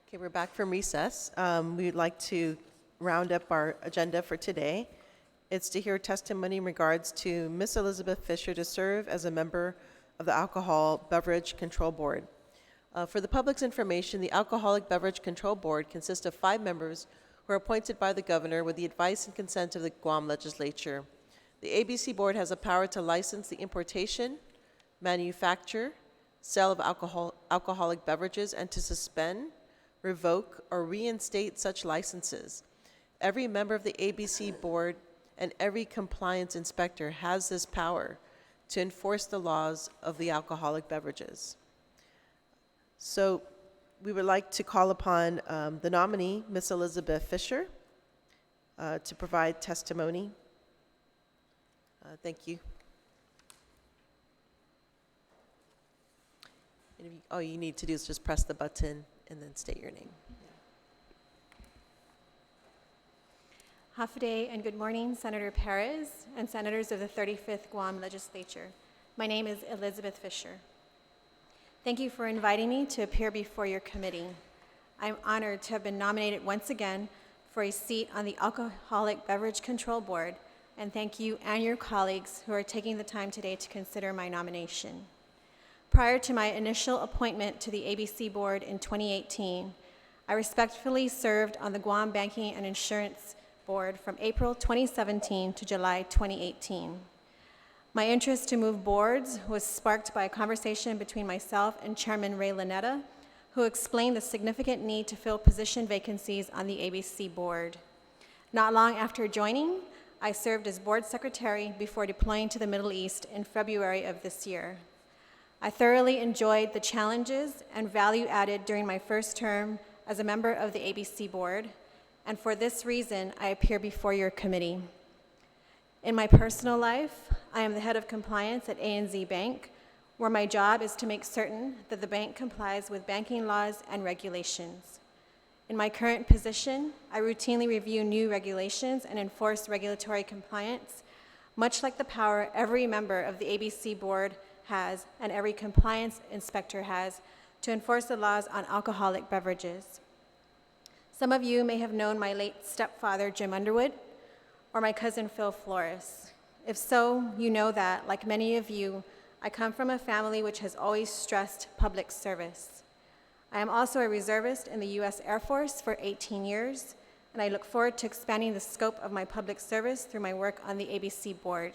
Okay, we're back from recess. We'd like to round up our agenda for today. It's to hear testimony in regards to Miss Elizabeth Fisher to serve as a member of the Alcohol Beverage Control Board. For the public's information, the Alcoholic Beverage Control Board consists of 5 members who are appointed by the governor with the advice and consent of the Guam legislature. The ABC Board has the power to license the importation, manufacture, sale of alcoholic beverages, and to suspend, revoke, or reinstate such licenses. Every member of the ABC Board and every compliance inspector has this power to enforce the laws of the alcoholic beverages. So we would like to call upon the nominee, Miss Elizabeth Fisher, to provide testimony. Thank you. And all you need to do is just press the button and then state your name. Hafaday and good morning, Senator Perez and senators of the 35th Guam Legislature. My name is Elizabeth Fisher. Thank you for inviting me to appear before your committee. I'm honored to have been nominated once again for a seat on the Alcoholic Beverage Control Board, and thank you and your colleagues who are taking the time today to consider my nomination. Prior to my initial appointment to the ABC Board in 2018, I respectfully served on the Guam Banking and Insurance Board from April 2017 to July 2018. My interest to move boards was sparked by a conversation between myself and Chairman Ray Lanetta, who explained the significant need to fill position vacancies on the ABC board. Not long after joining, I served as board secretary before deploying to the Middle East in February of this year. I thoroughly enjoyed the challenges and value added during my first term as a member of the ABC board, and for this reason, I appear before your committee. In my personal life, I am the head of compliance at ANZ Bank, where my job is to make certain that the bank complies with banking laws and regulations. In my current position, I routinely review new regulations and enforce regulatory compliance, much like the power every member of the ABC board has and every compliance inspector has to enforce the laws on alcoholic beverages. Some of you may have known my late stepfather, Jim Underwood, or my cousin, Phil Flores. If so, you know that, like many of you, I come from a family which has always stressed public service. I am also a reservist in the U.S. Air Force for 18 years, and I look forward to expanding the scope of my public service through my work on the ABC board.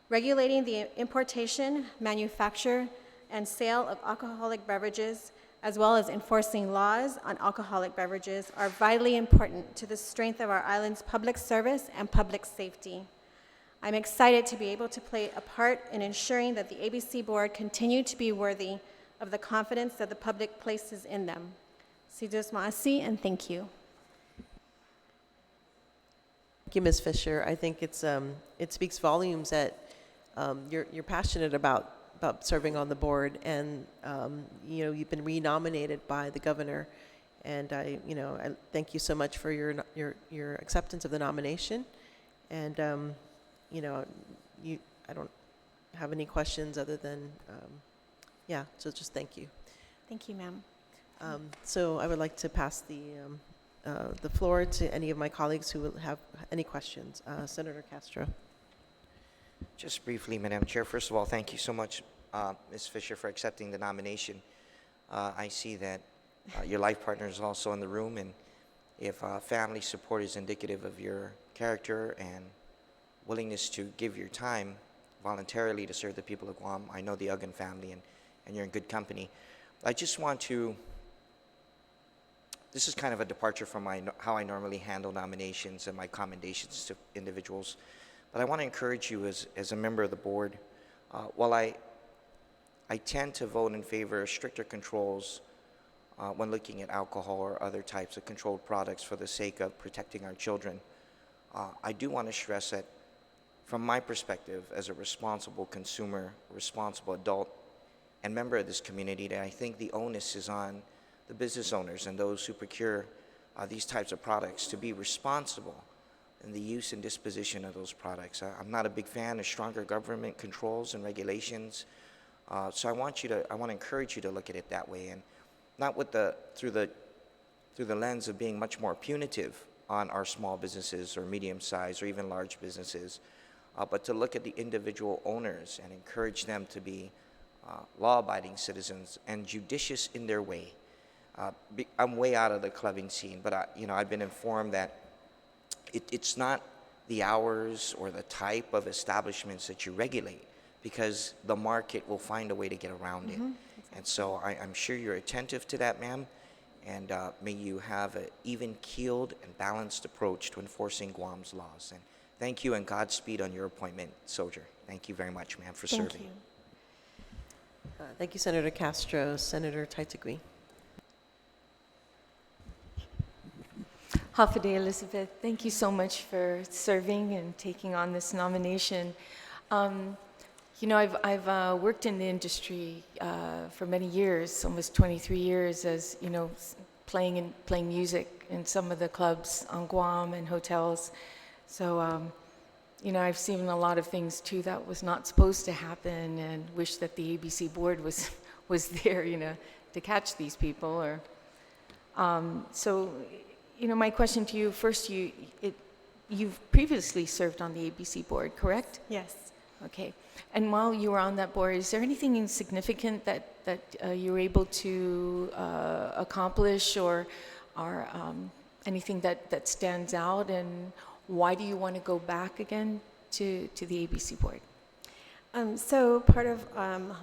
Regulating the importation, manufacture, and sale of alcoholic beverages, as well as enforcing laws on alcoholic beverages, are vitally important to the strength of our island's public service and public safety. I'm excited to be able to play a part in ensuring that the ABC board continue to be worthy of the confidence that the public places in them. Sidus Maasi, and thank you. Thank you, Ms. Fisher. I think it speaks volumes that you're passionate about serving on the board, and you've been renominated by the governor, and I thank you so much for your acceptance of the nomination, and I don't have any questions other than so just thank you. Thank you, ma'am. So I would like to pass the floor to any of my colleagues who will have any questions. Senator Castro. Just briefly, Madam Chair, first of all, thank you so much, Ms. Fisher, for accepting the nomination. I see that your life partner is also in the room, and if family support is indicative of your character and willingness to give your time voluntarily to serve the people of Guam, I know the Uggan family, and you're in good company. I just want to, this is kind of a departure from how I normally handle nominations and my commendations to individuals, but I want to encourage you as a member of the board, while I tend to vote in favor of stricter controls when looking at alcohol or other types of controlled products for the sake of protecting our children, I do want to stress that from my perspective as a responsible consumer, responsible adult, and member of this community, that I think the onus is on the business owners and those who procure these types of products to be responsible in the use and disposition of those products. I'm not a big fan of stronger government controls and regulations, so I want to encourage you to look at it that way, and not through the lens of being much more punitive on our small businesses or medium-sized or even large businesses, but to look at the individual owners and encourage them to be law-abiding citizens and judicious in their way. I'm way out of the clubbing scene, but I've been informed that it's not the hours or the type of establishments that you regulate, because the market will find a way to get around it. And so I'm sure you're attentive to that, ma'am, and may you have an even-keeled and balanced approach to enforcing Guam's laws. And thank you, and Godspeed on your appointment, Soldier. Thank you very much, ma'am, for serving. Thank you. Thank you, Senator Castro. Senator Taitagui. Hafide Elizabeth, thank you so much for serving and taking on this nomination. I've worked in the industry for many years, almost 23 years, as playing music in some of the clubs on Guam and hotels. So, I've seen a lot of things too that was not supposed to happen, and wish that the ABC board was there, to catch these people. My question to you first: you've previously served on the ABC board, correct? Yes. Okay. And while you were on that board, is there anything significant that you were able to accomplish, or anything that stands out? And why do you want to go back again to the ABC board? So part of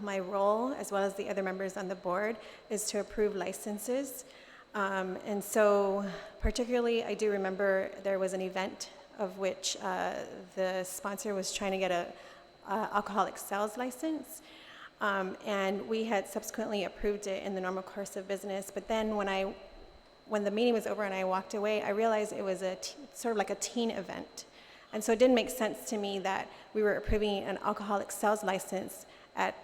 my role, as well as the other members on the board, is to approve licenses. And so particularly, I do remember there was an event of which the sponsor was trying to get a alcoholic sales license. And we had subsequently approved it in the normal course of business. But then when the meeting was over and I walked away, I realized it was sort of like a teen event. And so it didn't make sense to me that we were approving an alcoholic sales license at,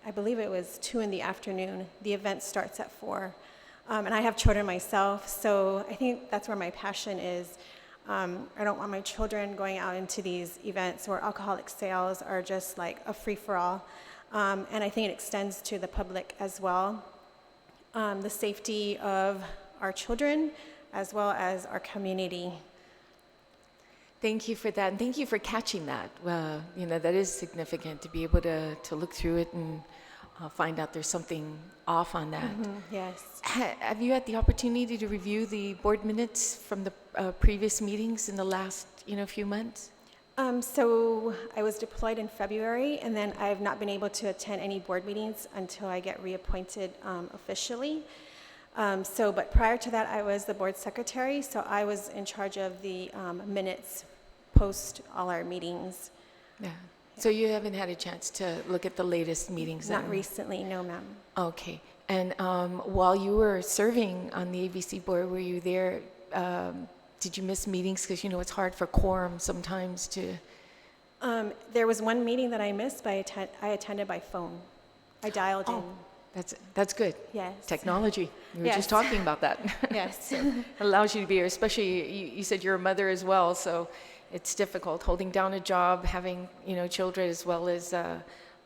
I believe it was 2 in the afternoon. The event starts at 4. And I have children myself, so I think that's where my passion is. I don't want my children going out into these events where alcoholic sales are just like a free-for-all. And I think it extends to the public as well. The safety of our children as well as our community. Thank you for that, and thank you for catching that. That is significant to be able to look through it and find out there's something off on that. Yes. Have you had the opportunity to review the board minutes from the previous meetings in the last few months? So I was deployed in February, and then I have not been able to attend any board meetings until I get reappointed officially. But prior to that, I was the board secretary, so I was in charge of the minutes post all our meetings. Yeah. So you haven't had a chance to look at the latest meetings? Not recently, no, ma'am. Okay. And while you were serving on the ABC board, were you there? Did you miss meetings? Because it's hard for quorum sometimes to. There was one meeting that I missed, but I attended by phone. I dialed in. That's good. Yes. Technology. We were Yes. just talking about that. Yes. It allows you to be here, especially you said you're a mother as well, so it's difficult holding down a job, having children as well as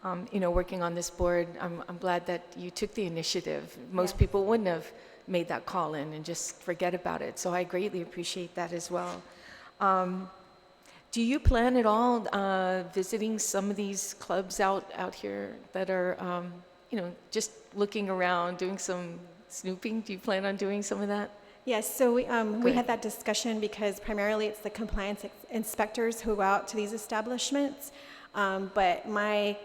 working on this board. I'm glad that you took the initiative. Most Yes. people wouldn't have made that call in and just forget about it. So I greatly appreciate that as well. Do you plan at all visiting some of these clubs out here that are just looking around, doing some snooping? Do you plan on doing some of that? Yes, so we Good. had that discussion because primarily it's the compliance inspectors who go out to these establishments. But my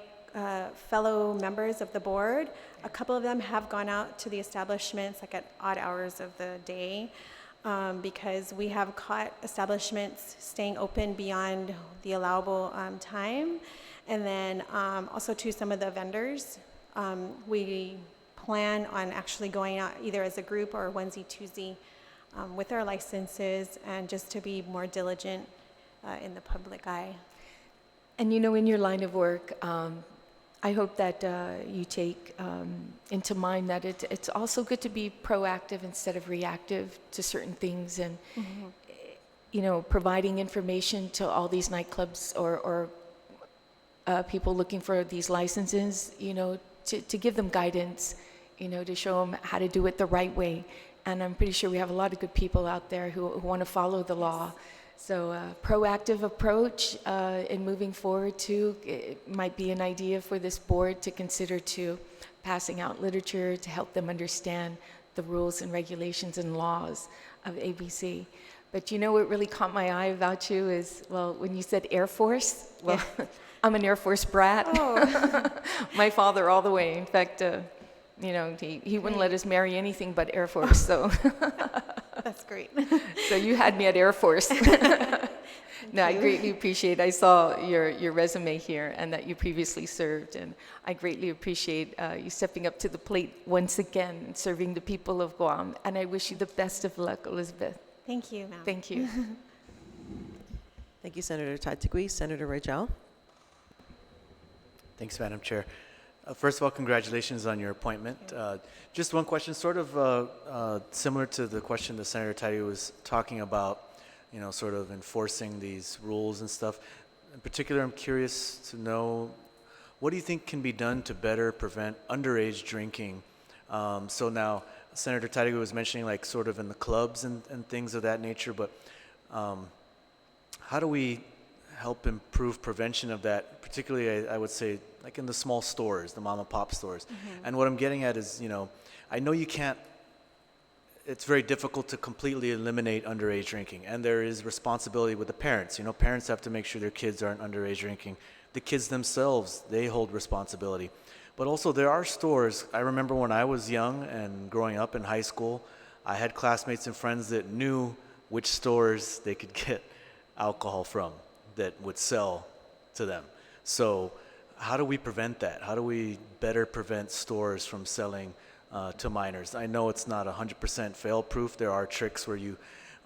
fellow members of the board, a couple of them have gone out to the establishments like at odd hours of the day because we have caught establishments staying open beyond the allowable time. And then also to some of the vendors, we plan on actually going out either as a group or Wednesday, Tuesday with our licenses and just to be more diligent in the public eye. And in your line of work, I hope that you take into mind that it's also good to be proactive instead of reactive to certain things, and providing information to all these nightclubs or people looking for these licenses, to give them guidance, to show them how to do it the right way. And I'm pretty sure we have a lot of good people out there who want to follow the law. So proactive approach in moving forward too, it might be an idea for this board to consider too, passing out literature to help them understand the rules and regulations and laws of ABC. But what really caught my eye about you is, well, when you said Air Force, well, I'm an Air Force brat. Oh. My father all the way. In fact, he wouldn't let us marry anything but Air Force, so. That's great. So you had me at Air Force. No, I greatly appreciate, I saw your resume here and that you previously served, and I greatly appreciate you stepping up to the plate once again and serving the people of Guam, and I wish you the best of luck, Elizabeth. Thank you, ma'am. Thank you. Thank you, Senator Taitigui. Senator Rajal. Thanks, Madam Chair. First of all, congratulations on your appointment. Just one question, sort of similar to the question that Senator Taitigui was talking about, sort of enforcing these rules and stuff. In particular, I'm curious to know, what do you think can be done to better prevent underage drinking? So now, Senator Taitigui was mentioning like sort of in the clubs and things of that nature, but how do we help improve prevention of that, particularly I would say like in the small stores, the mom and pop stores. Mm-hmm. And what I'm getting at is, I know you can't, it's very difficult to completely eliminate underage drinking, and there is responsibility with the parents. Parents have to make sure their kids aren't underage drinking. the kids themselves, they hold responsibility. But also there are stores, I remember when I was young and growing up in high school, I had classmates and friends that knew which stores they could get alcohol from that would sell to them. So how do we prevent that? How do we better prevent stores from selling to minors? I know it's not 100% fail-proof. There are tricks where a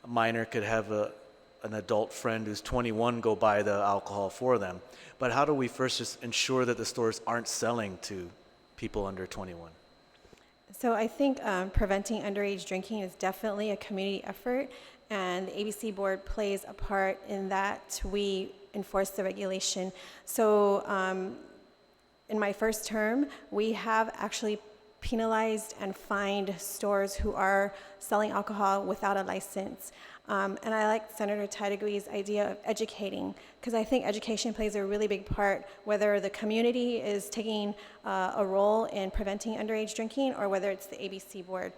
minor could have an adult friend who's 21 go buy the alcohol for them. But how do we first just ensure that the stores aren't selling to people under 21? So I think preventing underage drinking is definitely a community effort, and the ABC board plays a part in that. We enforce the regulation. So in my first term, we have actually penalized and fined stores who are selling alcohol without a license. And I like Senator Tiedegui's idea of educating, because I think education plays a really big part, whether the community is taking a role in preventing underage drinking or whether it's the ABC board.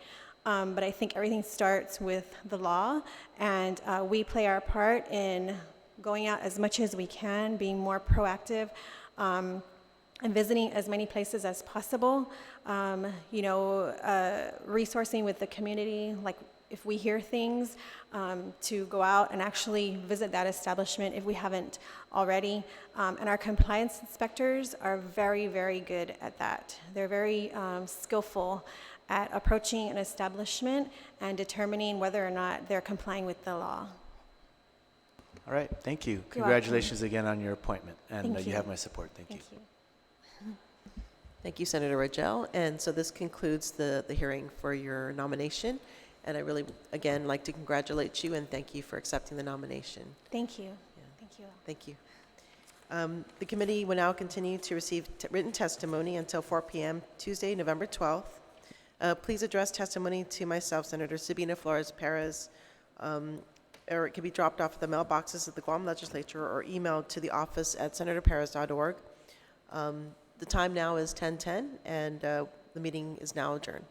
But I think everything starts with the law, and we play our part in going out as much as we can, being more proactive, and visiting as many places as possible, resourcing with the community, like if we hear things, to go out and actually visit that establishment if we haven't already. And our compliance inspectors are very, very good at that. They're very skillful at approaching an establishment and determining whether or not they're complying with the law. All right, thank you. welcome. Congratulations again on your appointment, and Thank you you. have my support. Thank you. Thank you, Senator Rogel. And so this concludes the hearing for your nomination. And I really, again, like to congratulate you and thank you for accepting the nomination. Thank you. Thank you. Thank you. The committee will now continue to receive written testimony until 4 p.m. Tuesday, November 12th. Please address testimony to myself, Senator Sabina Flores Perez, or it can be dropped off at the mailboxes at the Guam Legislature or emailed to the office at senatorperez.org. The time now is 10:10, and the meeting is now adjourned.